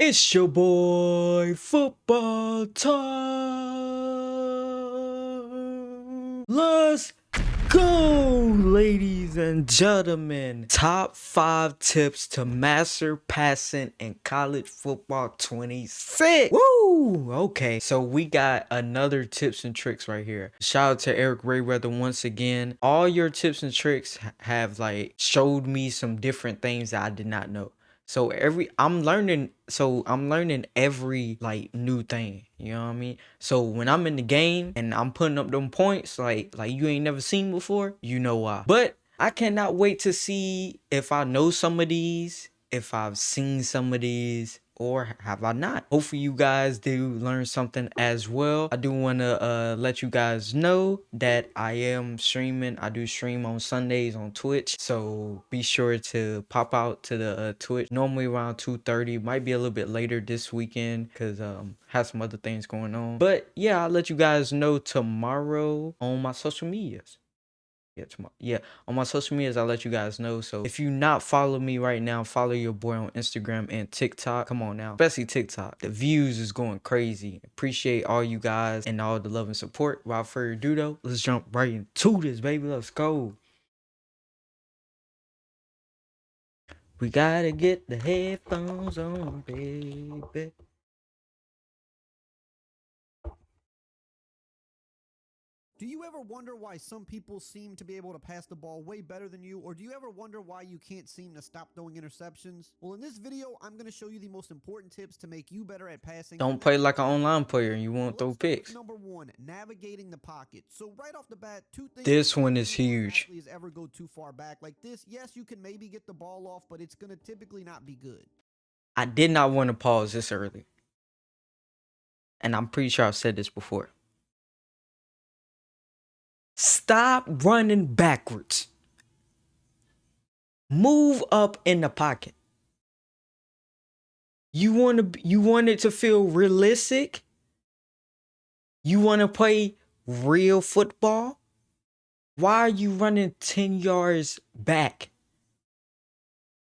It's your boy Football Time. Let's go, ladies and gentlemen. Top 5 tips to master passing in college football 26. Woo! Okay, so we got another tips and tricks right here. Shout out to Eric Rayweather once again. All your tips and tricks have like showed me some different things that I did not know. So I'm learning every like new thing. You know what I mean? So when I'm in the game and I'm putting up them points like you ain't never seen before, you know why. But I cannot wait to see if I know some of these, if I've seen some of these, or have I not? Hopefully you guys do learn something as well. I do want to let you guys know that I am streaming. I do stream on Sundays on Twitch, so be sure to pop out to the Twitch normally around 2:30. Might be a little bit later this weekend because have some other things going on. But yeah, I'll let you guys know tomorrow on my social medias. Yeah, tomorrow. Yeah, on my social medias, I'll let you guys know. So if you not follow me right now, follow your boy on Instagram and TikTok. Come on now, especially TikTok. The views is going crazy. Appreciate all you guys and all the love and support. Without further ado, though, let's jump right into this, baby. Let's go. We gotta get the headphones on, baby. Do you ever wonder why some people seem to be able to pass the ball way better than you, or do you ever wonder why you can't seem to stop throwing interceptions? Well, in this video, I'm going to show you the most important tips to make you better at passing. Don't play like an online player and you won't throw Let's start with picks. number one, navigating the pocket. So right off the bat, two things. This one is before an huge. athlete ever go too far back like this. Yes, you can maybe get the ball off, but it's going to typically not be good. I did not want to pause this early. And I'm pretty sure I've said this before. Stop running backwards. Move up in the pocket. You want it to feel realistic? You want to play real football? Why are you running 10 yards back?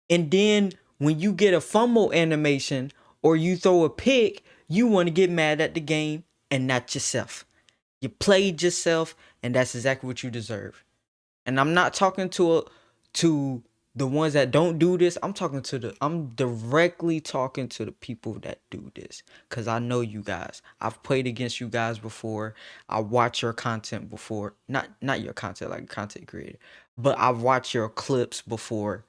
And then when you get a fumble animation or you throw a pick, you want to get mad at the game and not yourself. You played yourself, and that's exactly what you deserve. And I'm not talking to the ones that don't do this. I'm directly talking to the people that do this, because I know you guys. I've played against you guys before. I watch your content before. Not your content like content creator, but I've watched your clips before.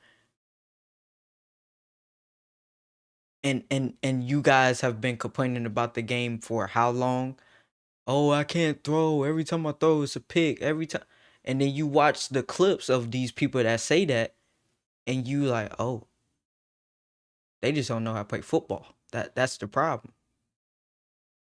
And you guys have been complaining about the game for how long? Oh, I can't throw. Every time I throw, it's a pick. Every time. And then you watch the clips of these people that say that, and you like, oh, they just don't know how to play football. That's the problem.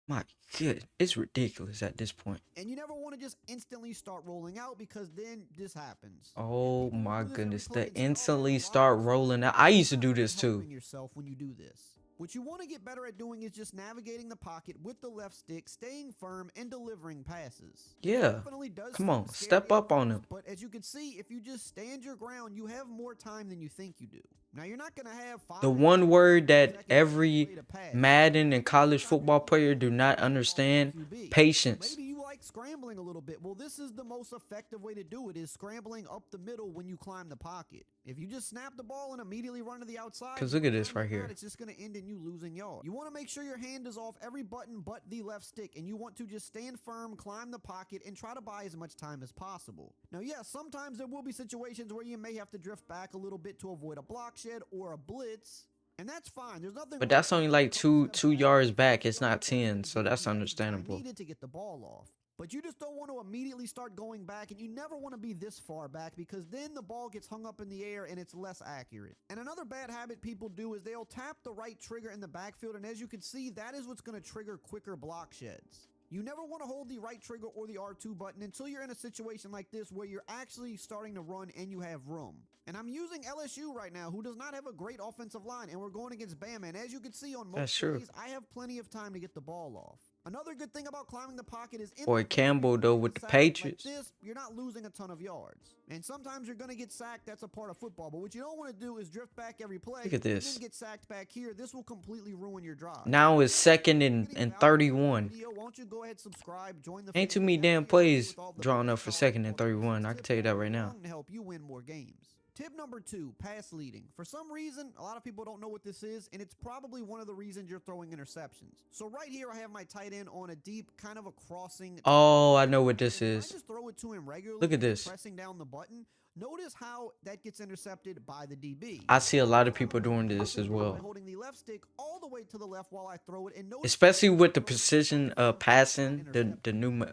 My good, it's ridiculous at this point. And you never want to just instantly start rolling out, because then this happens. Oh my Do this every goodness, play the and say, "Oh, instantly why are start you so rolling out. slow?" I You're used to not do really this too. helping yourself when you do this. What you want to get better at doing is just navigating the pocket with the left stick, staying firm, and delivering passes. This Yeah, definitely does come seem on, scary step at up on first, them. but as you can see, if you just stand your ground, you have more time than you think you do. Now, you're not going to have 5 The or 10 one or word 15 that seconds every every play to pass. Madden and Maybe you college stop your football feet player when do you not snap the ball to the understand, QB. Or patience. maybe you like scrambling a little bit. Well, this is the most effective way to do it, is scrambling up the middle when you climb the pocket. If you just snap the ball and immediately run to the outside, Cause look at more this times right than not, here. it's just going to end in you losing yards. You want to make sure your hand is off every button but the left stick, and you want to just stand firm, climb the pocket, and try to buy as much time as possible. Now, yes, sometimes there will be situations where you may have to drift back a little bit to avoid a block shed or a blitz, and that's fine. There's nothing But wrong that's with only taking a like couple two steps two back yards once you back. get It's started, not because it's 10, going to so give you that's the extra time understandable. needed to get the ball off. But you just don't want to immediately start going back, and you never want to be this far back, because then the ball gets hung up in the air and it's less accurate. And another bad habit people do is they'll tap the right trigger in the backfield, and as you can see, that is what's going to trigger quicker block sheds. You never want to hold the right trigger or the R2 button until you're in a situation like this where you're actually starting to run and you have room. And I'm using LSU right now, who does not have a great offensive line, and we're going against Bama. And as you can see on most That's true. plays, I have plenty of time to get the ball off. Another good thing about climbing the pocket is in Or the Campbell, though, with the Patriots. like this, you're not losing a ton of yards. And sometimes you're going to get sacked. That's a part of football. But what you don't want to do is drift back every play Look at and this. then get sacked back here. This will completely ruin your drive. Now it's second and 31. Video, won't you go ahead, subscribe, join the Ain't too family. many That damn way you'll stay plays with all the drawn best up for college second and football 31. tips I can tell you that right now. along to help you win more games. Tip number 2, pass leading. For some reason, a lot of people don't know what this is, and it's probably one of the reasons you're throwing interceptions. So right here, I have my tight end on a deep, kind of a crossing. Oh, I know what this If I is. just throw it to him regularly, Look at this. pressing down the button, notice how that gets intercepted by the DB. I see a lot of people doing this as well. Holding the left stick all the way to the left while I throw it, and notice Especially with the precision passing, the new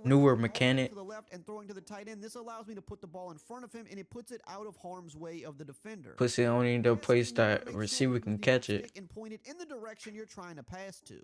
newer mechanic. to the left and throwing to the tight end. This allows me to put the ball in front of him, and it puts it out of harm's way of the defender. Puts it only in the place that receiver can catch it. And point it in the direction you're trying to pass to.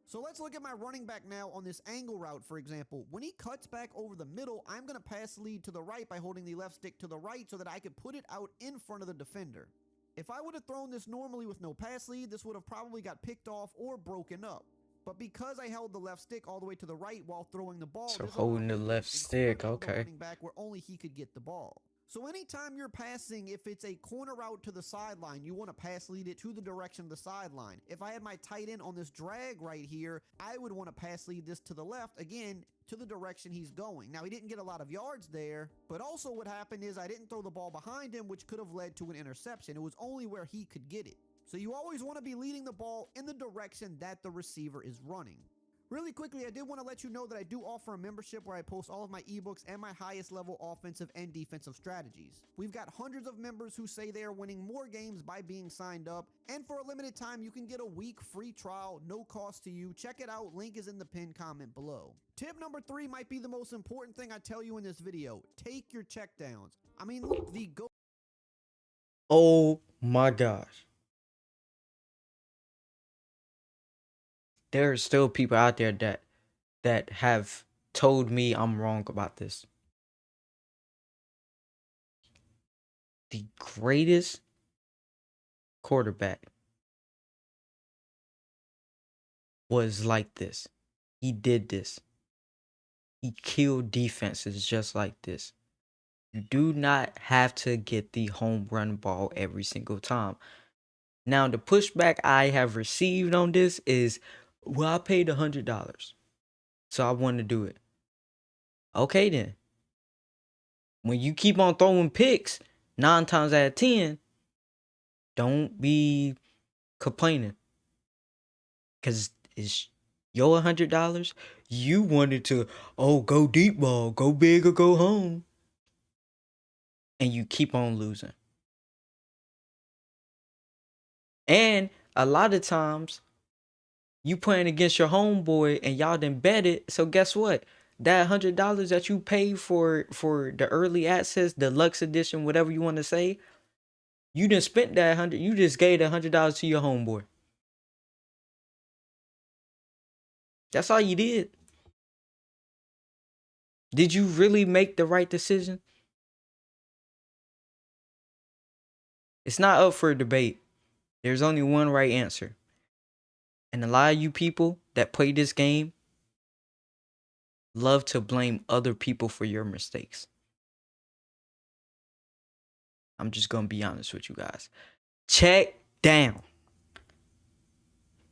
So let's look at my running back now on this angle route, for example. When he cuts back over the middle, I'm going to pass lead to the right by holding the left stick to the right so that I could put it out in front of the defender. If I would have thrown this normally with no pass lead, this would have probably got picked off or broken up. But because I held the left stick all the way to the right while throwing the ball, so holding the left stick, okay. Running back where only he could get the ball. So anytime you're passing, if it's a corner route to the sideline, you want to pass lead it to the direction of the sideline. If I had my tight end on this drag right here, I would want to pass lead this to the left, again, to the direction he's going. Now, he didn't get a lot of yards there, but also what happened is I didn't throw the ball behind him, which could have led to an interception. It was only where he could get it. So you always want to be leading the ball in the direction that the receiver is running. Really quickly, I did want to let you know that I do offer a membership where I post all of my ebooks and my highest level offensive and defensive strategies. We've got hundreds of members who say they are winning more games by being signed up, and for a limited time, you can get a week free trial, no cost to you. Check it out, link is in the pinned comment below. Tip number 3 might be the most important thing I tell you in this video. Take your checkdowns. I mean, look, the go. Oh my gosh. There are still people out there that have told me I'm wrong about this. The greatest quarterback was like this. He did this. He killed defenses just like this. You do not have to get the home run ball every single time. Now, the pushback I have received on this is, well, I paid $100, so I want to do it. Okay, then. When you keep on throwing picks, 9 times out of 10, don't be complaining. Because it's your $100. You wanted to, go deep ball, go big or go home. And you keep on losing. And a lot of times, you playing against your homeboy and y'all done bet it. So guess what? That $100 that you paid for the early access, deluxe edition, whatever you want to say, you done spent that $100. You just gave that $100 to your homeboy. That's all you did. Did you really make the right decision? It's not up for debate. There's only one right answer. And a lot of you people that play this game love to blame other people for your mistakes. I'm just going to be honest with you guys. Check down.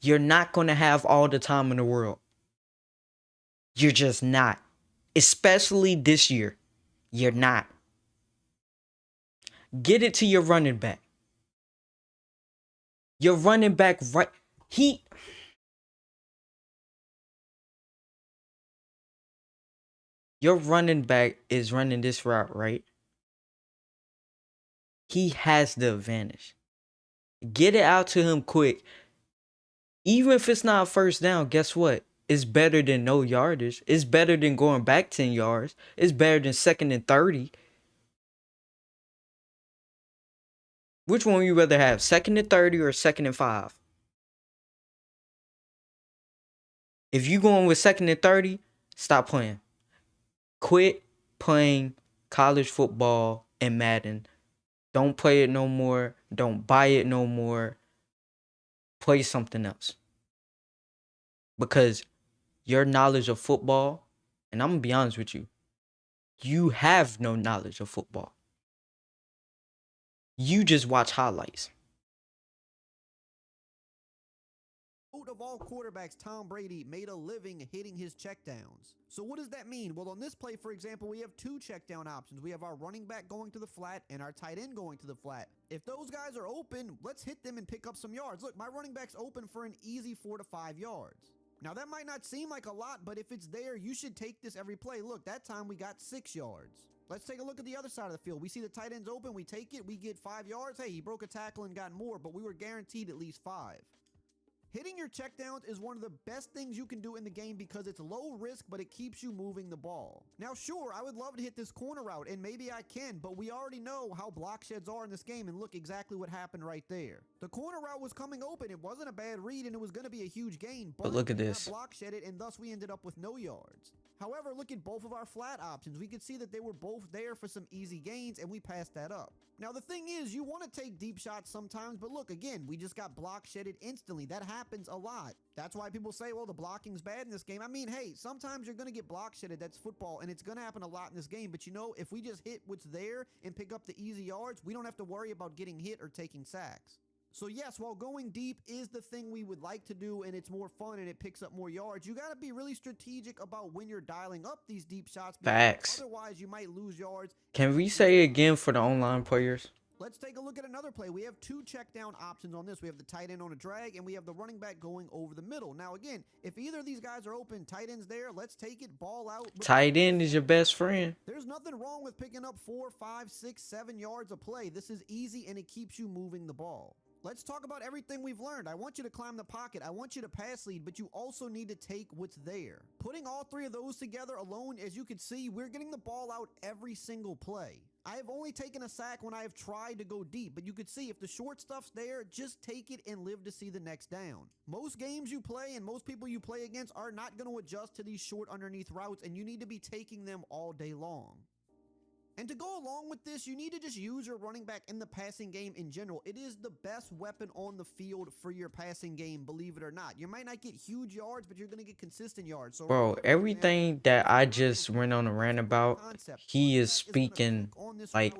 You're not going to have all the time in the world. You're just not. Especially this year. You're not. Get it to your running back. Your running back, right? Your running back is running this route, right? He has the advantage. Get it out to him quick. Even if it's not first down, guess what? It's better than no yardage. It's better than going back 10 yards. It's better than 2nd and 30. Which one would you rather have? 2nd and 30 or 2nd and 5? If you going with 2nd and 30, stop playing. Quit playing college football and Madden. Don't play it no more. Don't buy it no more. Play something else. because your knowledge of football, and I'm gonna be honest with you, you have no knowledge of football. You just watch highlights. Of all quarterbacks, Tom Brady made a living hitting his checkdowns. So what does that mean? Well, on this play, for example, we have two checkdown options. We have our running back going to the flat and our tight end going to the flat. If those guys are open, let's hit them and pick up some yards. Look, my running back's open for an easy 4 to 5 yards. Now, that might not seem like a lot, but if it's there, you should take this every play. Look, that time we got 6 yards. Let's take a look at the other side of the field. We see the tight end's open. We take it. We get 5 yards. Hey, he broke a tackle and got more, but we were guaranteed at least 5. Hitting your checkdowns is one of the best things you can do in the game because it's low risk, but it keeps you moving the ball. Now, sure, I would love to hit this corner route, and maybe I can, but we already know how block sheds are in this game, and look exactly what happened right there. The corner route was coming open. It wasn't a bad read, and it was going to be a huge gain, But look at we this. got block shedded, and thus we ended up with no yards. However, look at both of our flat options. We could see that they were both there for some easy gains, and we passed that up. Now, the thing is, you want to take deep shots sometimes, but look, again, we just got block shedded instantly. That happens a lot. That's why people say, well, the blocking's bad in this game. I mean, hey, sometimes you're going to get block shedded. That's football, and it's going to happen a lot in this game. But you know, if we just hit what's there and pick up the easy yards, we don't have to worry about getting hit or taking sacks. So yes, while going deep is the thing we would like to do and it's more fun and it picks up more yards, you got to be really strategic about when you're dialing up these deep shots. Facts. Otherwise, you might lose yards. Can we say it again for the online players? Let's take a look at another play. We have two check down options on this. We have the tight end on a drag, and we have the running back going over the middle. Now, again, if either of these guys are open, tight end's there, let's take it, ball out. Tight end is your best friend. There's nothing wrong with picking up 4, 5, 6, 7 yards a play. This is easy, and it keeps you moving the ball. Let's talk about everything we've learned. I want you to climb the pocket. I want you to pass lead, but you also need to take what's there. Putting all three of those together alone, as you can see, we're getting the ball out every single play. I have only taken a sack when I have tried to go deep, but you could see if the short stuff's there, just take it and live to see the next down. Most games you play and most people you play against are not going to adjust to these short underneath routes, and you need to be taking them all day long. And to go along with this, you need to just use your running back in the passing game in general. It is the best weapon on the field for your passing game, believe it or not. You might not get huge yards, but you're going to get consistent yards. So Bro, everything that I just went on a rant about, he is speaking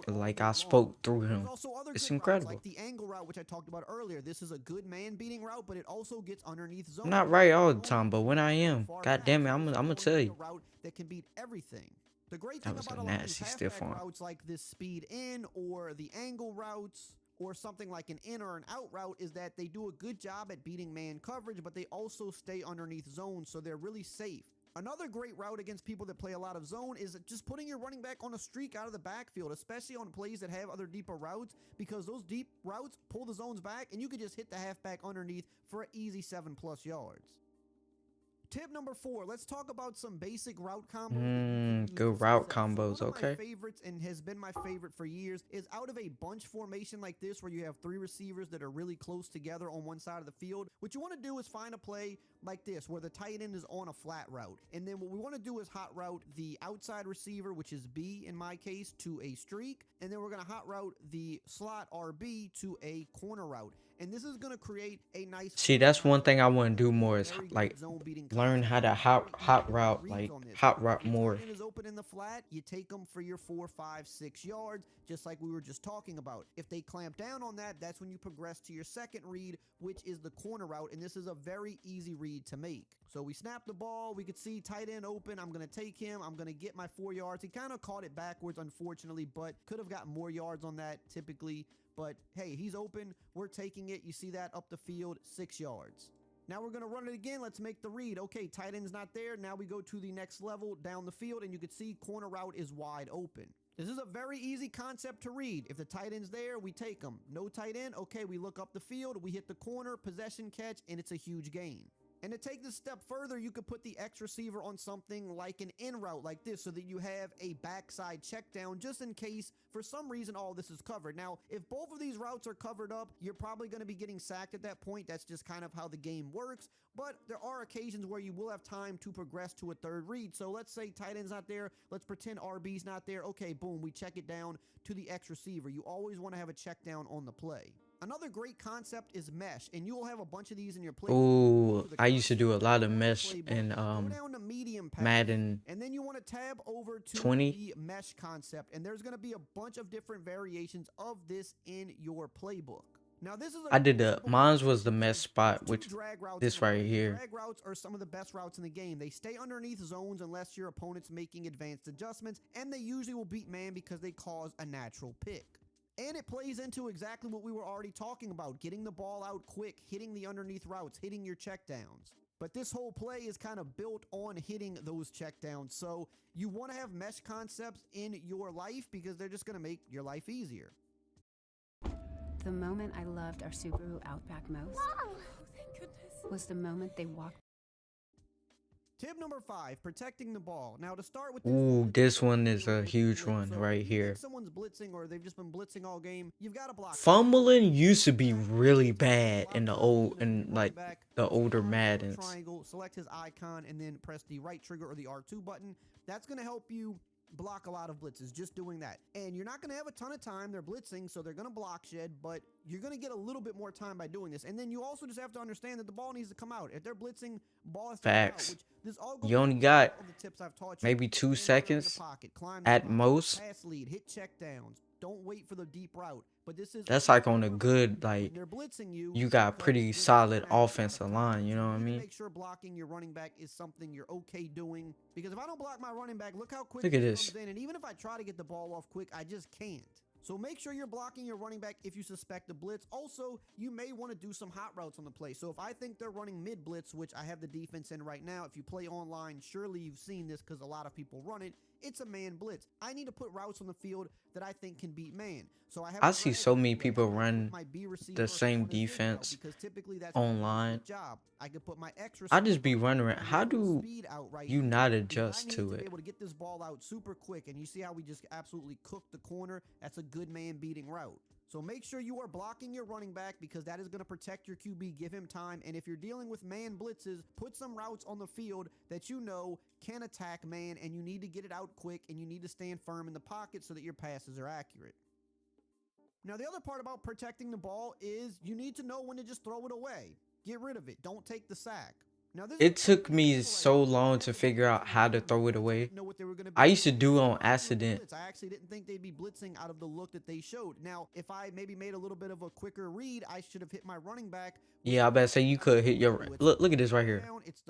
like I spoke through him. It's incredible. Like the angle route, which I talked about earlier. This is a good man beating route, but it also gets underneath zone. I'm not right all the time, but when I am, god damn it, I'm gonna tell you. That can beat everything. The great That thing was about a a lot of these nasty stiff halfback arm. routes like this speed in or the angle routes or something like an in or an out route is that they do a good job at beating man coverage, but they also stay underneath zone, so they're really safe. Another great route against people that play a lot of zone is just putting your running back on a streak out of the backfield, especially on plays that have other deeper routes, because those deep routes pull the zones back and you can just hit the halfback underneath for an easy 7+ yards. Tip number 4, let's talk about some basic route combos. Good route combos, so one okay. of my favorites, and has been my favorite for years, is out of a bunch formation like this where you have 3 receivers that are really close together on one side of the field. What you want to do is find a play like this where the tight end is on a flat route. And then what we want to do is hot route the outside receiver, which is B in my case, to a streak. And then we're going to hot route the slot RB to a corner route. And this is going to create a nice... See, that's one thing I want to do more is like learn how to hot route more. Is open in the flat, you take them for your 4, 5, 6 yards, just like we were just talking about. If they clamp down on that, that's when you progress to your second read, which is the corner route, and this is a very easy read to make. So we snap the ball, we could see tight end open, I'm going to take him, I'm going to get my 4 yards. He kind of caught it backwards, unfortunately, but could have gotten more yards on that typically. But hey, he's open, we're taking it. You see that up the field, 6 yards. Now we're going to run it again. Let's make the read. Okay, tight end's not there. Now we go to the next level down the field, and you can see corner route is wide open. This is a very easy concept to read. If the tight end's there, we take him. No tight end, okay, we look up the field, we hit the corner, possession catch, and it's a huge gain. And to take this step further, you could put the X receiver on something like an in route like this so that you have a backside check down just in case for some reason all this is covered. Now, if both of these routes are covered up, you're probably going to be getting sacked at that point. That's just kind of how the game works. But there are occasions where you will have time to progress to a third read. So let's say tight end's not there. Let's pretend RB's not there. Okay, boom, we check it down to the X receiver. You always want to have a check down on the play. Another great concept is mesh, and you will have a bunch of these in your playbook. Ooh, I used to do a lot of mesh in Go down to medium path, Madden and then you want to tab over to 20. the mesh concept, and there's going to be a bunch of different variations of this in your playbook. Now this is I did mine was the mesh spot, which drag routes this right here. Drag routes are some of the best routes in the game. They stay underneath zones unless your opponent's making advanced adjustments, and they usually will beat man because they cause a natural pick. And it plays into exactly what we were already talking about, getting the ball out quick, hitting the underneath routes, hitting your checkdowns. But this whole play is kind of built on hitting those checkdowns. So you want to have mesh concepts in your life because they're just going to make your life easier. The moment I loved our Subaru Outback most Thank goodness. was the moment they walked. Tip number 5, protecting the ball. Now to start with Ooh, this one is a huge one right if here. someone's blitzing or they've just been blitzing all game, you've got to block. Fumbling used to be really bad in the the older Maddens. Triangle, select his icon, and then press the right trigger or the R2 button. That's going to help you block a lot of blitzes, just doing that. And you're not going to have a ton of time. They're blitzing, so they're going to block shed, but you're going to get a little bit more time by doing this. And then you also just have to understand that the ball needs to come out. If they're blitzing, ball has to come out, Facts. which this all goes You only back to got all the tips I've taught you. maybe 2 Stand in the seconds pocket, climb the at pocket, most. pass lead, hit check downs. Don't wait for the deep route. But this is That's like on a good, when like, they're blitzing you. you got pretty because solid they're gonna have a lot offensive of line, time. you So know what I need to mean? Make sure blocking your running back is something you're okay doing. Because if I don't block my running back, look how quick Look at this this. comes in. And even if I try to get the ball off quick, I just can't. So make sure you're blocking your running back if you suspect a blitz. Also, you may want to do some hot routes on the play. So if I think they're running mid blitz, which I have the defense in right now, if you play online, surely you've seen this because a lot of people run it. It's a man blitz. I need to put routes on the field that I think can beat man. So I see so many people run the same defense online. I could put my X I just be receiver wondering, on how the do speed out right you here, not because adjust I need to be it? able to get this ball out super quick, and you see how we just absolutely cooked the corner. That's a good man beating route. So make sure you are blocking your running back because that is going to protect your QB, give him time. And if you're dealing with man blitzes, put some routes on the field that you know can attack man, and you need to get it out quick, and you need to stand firm in the pocket so that your passes are accurate. Now, the other part about protecting the ball is you need to know when to just throw it away. Get rid of it. Don't take the sack. Now, this It took me so long to figure out how to throw it away. I used to do on accident. I actually didn't think they'd be blitzing out of the look that they showed. Now, if I maybe made a little bit of a quicker read, I should have hit my running back. Yeah, I better say you could hit your look at this right here.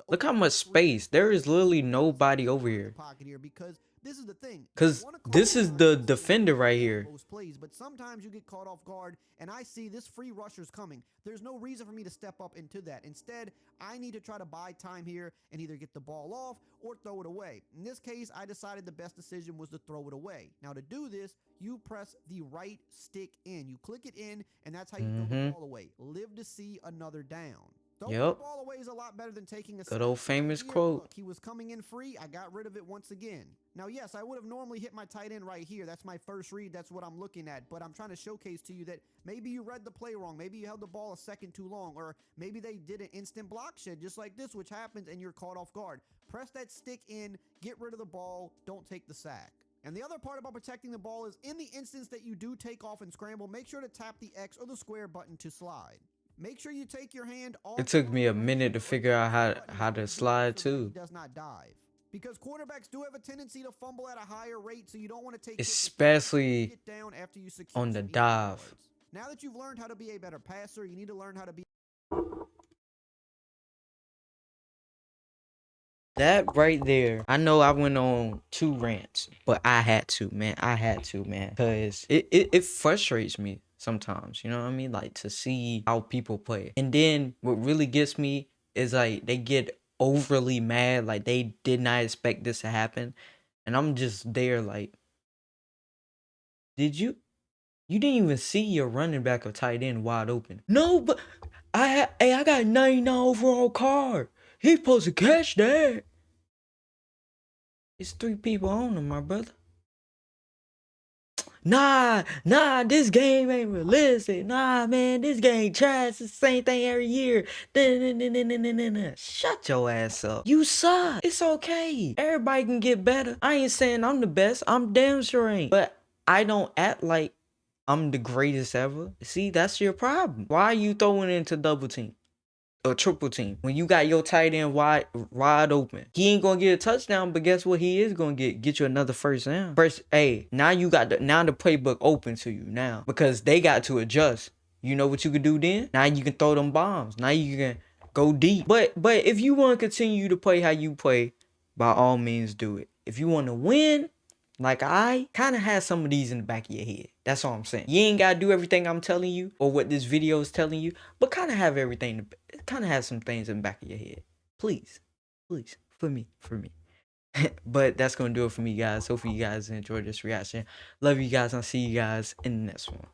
Look how much space. There is literally nobody over here. Because this is the thing. Cause this is the defender right here. Most plays, but sometimes you get caught off guard, and I see this free rusher's coming. There's no reason for me to step up into that. Instead, I need to try to buy time here and either get the ball off or throw it away. In this case, I decided the best decision was to throw it away. Now, to do this, you press the right stick in. You click it in, and that's how you throw the ball away. Live to see another down. Throwing the ball away is a lot better than taking a good old famous quote. Look, he was coming in free. I got rid of it once again. Now, yes, I would have normally hit my tight end right here. That's my first read. That's what I'm looking at. But I'm trying to showcase to you that maybe you read the play wrong. Maybe you held the ball a second too long. Or maybe they did an instant block shed just like this, which happens, and you're caught off guard. Press that stick in. Get rid of the ball. Don't take the sack. And the other part about protecting the ball is in the instance that you do take off and scramble, make sure to tap the X or the square button to slide. Make sure you take your hand off. It took me a minute to figure out how to slide too. Does not dive. Because quarterbacks do have a tendency to fumble at a higher rate, so you don't want to take especially get down after you secure on the some easy dive. yards. Now that you've learned how to be a better passer, you need to learn how to be That right there, I know I went on 2 rants, but I had to, man. Because it frustrates me sometimes, you know what I mean? Like, to see how people play. And then what really gets me is, like, they get overly mad, like they did not expect this to happen. And I'm just there like, you didn't even see your running back or tight end wide open. No, but I got a 99 overall card. He supposed to catch that. It's 3 people on him, my brother. Nah, this game ain't realistic. Nah, man, this game trash. It's the same thing every year. Shut your ass up. You suck. It's okay. Everybody can get better. I ain't saying I'm the best. I'm damn sure ain't. But I don't act like I'm the greatest ever. See, that's your problem. Why are you throwing into double team or triple team when you got your tight end wide open? He ain't gonna get a touchdown, but guess what? He is gonna get you another first down. First, hey, now you got the playbook open to you now because they got to adjust. You know what you can do then? Now you can throw them bombs. Now you can go deep. But if you want to continue to play how you play, by all means do it. If you want to win, like I kind of have some of these in the back of your head. That's all I'm saying. You ain't got to do everything I'm telling you or what this video is telling you, but kind of have everything, kind of have some things in the back of your head. Please, for me. But that's going to do it for me, guys. Hopefully you guys enjoyed this reaction. Love you guys. I'll see you guys in the next one.